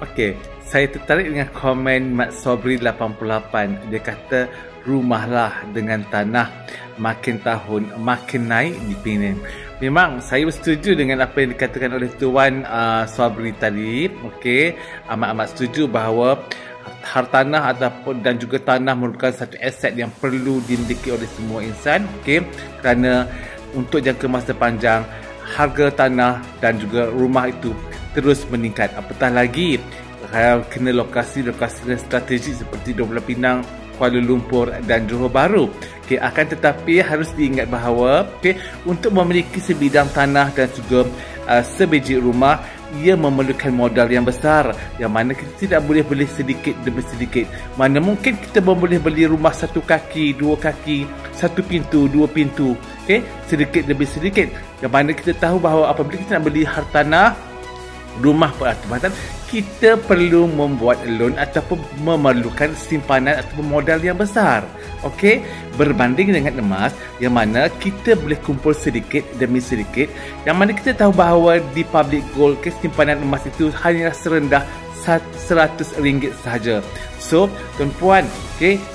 Okey, saya tertarik dengan komen Mat Sobri 88. Dia kata rumahlah dengan tanah makin tahun makin naik di Penang. Memang saya bersetuju dengan apa yang dikatakan oleh Tuan Sobri tadi. Okey, amat-amat setuju bahawa hartanah ataupun dan juga tanah merupakan satu aset yang perlu dimiliki oleh semua insan. Okey, kerana untuk jangka masa panjang harga tanah dan juga rumah itu terus meningkat. Apatah lagi kena lokasi-lokasi strategik seperti Dua Belah Pinang, Kuala Lumpur dan Johor Bahru. Okay, akan tetapi harus diingat bahawa untuk memiliki sebidang tanah dan juga sebiji rumah, ia memerlukan modal yang besar, yang mana kita tidak boleh beli sedikit demi sedikit. Mana mungkin kita boleh beli rumah satu kaki, dua kaki, satu pintu, dua pintu, sedikit demi sedikit. Yang mana kita tahu bahawa apabila kita nak beli hartanah, rumah perkhidmatan, kita perlu membuat loan ataupun memerlukan simpanan ataupun modal yang besar. Okey, berbanding dengan emas yang mana kita boleh kumpul sedikit demi sedikit, yang mana kita tahu bahawa di public gold simpanan emas itu hanya serendah RM100 sahaja. So, tuan-puan,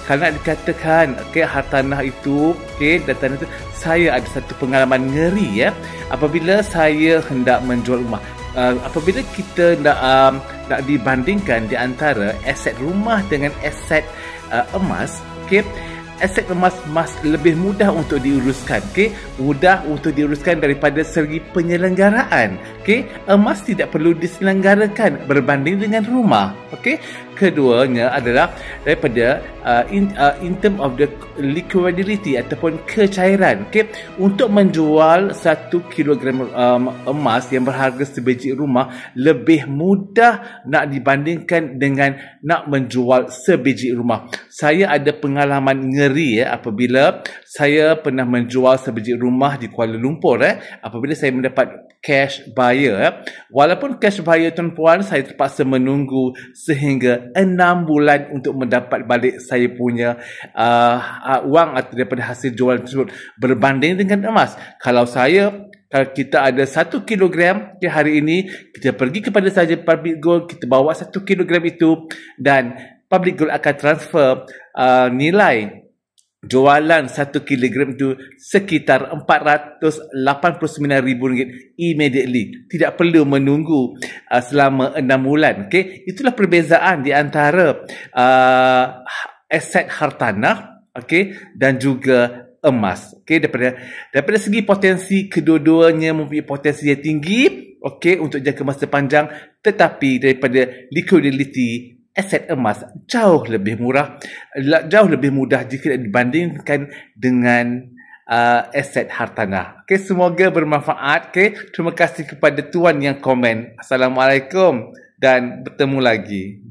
kalau nak dikatakan hartanah itu, dan tanah itu, saya ada satu pengalaman ngeri apabila saya hendak menjual rumah. Apabila kita nak dibandingkan di antara aset rumah dengan aset emas, aset emas lebih mudah untuk diuruskan, mudah untuk diuruskan daripada segi penyelenggaraan. Emas tidak perlu diselenggarakan berbanding dengan rumah. Keduanya adalah daripada in term of the liquidity ataupun kecairan. Untuk menjual 1 kilogram emas yang berharga sebiji rumah lebih mudah nak dibandingkan dengan nak menjual sebiji rumah. Saya ada pengalaman ngeri apabila saya pernah menjual sebiji rumah di Kuala Lumpur apabila saya mendapat cash buyer. Walaupun cash buyer, tuan-puan, saya terpaksa menunggu sehingga 6 bulan untuk mendapat balik saya punya wang atau daripada hasil jualan tersebut, berbanding dengan emas. Kalau kita ada 1 kilogram hari ini, kita pergi kepada sahaja public gold, kita bawa 1 kilogram itu dan public gold akan transfer nilai jualan 1 kilogram itu sekitar RM489,000 immediately. Tidak perlu menunggu selama 6 bulan. Itulah perbezaan di antara aset hartanah dan juga emas. Daripada segi potensi, kedua-duanya mempunyai potensi yang tinggi untuk jangka masa panjang, tetapi daripada liquidity, aset emas jauh lebih murah, jauh lebih mudah jika dibandingkan dengan aset hartanah. Semoga bermanfaat. Terima kasih kepada tuan yang komen. Assalamualaikum dan bertemu lagi.